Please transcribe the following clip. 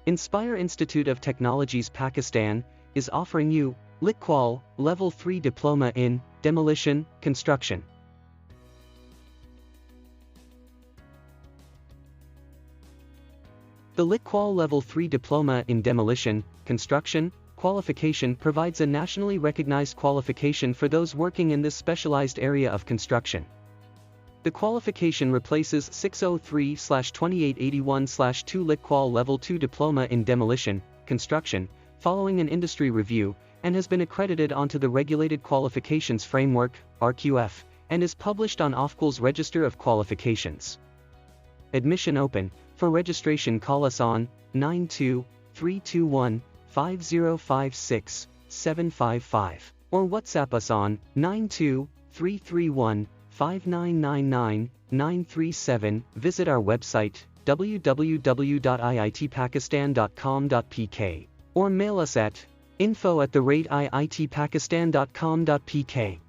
Inspire Institute of Technologies Pakistan is offering you LicQual Level 3 Diploma in Demolition, Construction. The LicQual Level 3 Diploma in Demolition, Construction qualification provides a nationally recognized qualification for those working in this specialized area of construction. The qualification replaces 603/2881/2 LicQual Level 2 Diploma in Demolition, Construction, following an industry review, and has been accredited onto the Regulated Qualifications Framework, RQF, and is published on OFQL's Register of Qualifications. Admission open. For registration, call us on 92-321-5056-755 or WhatsApp us on 92-331-5999-937. Visit our website www.iitpakistan.com.pk or mail us at info@iitpakistan.com.pk.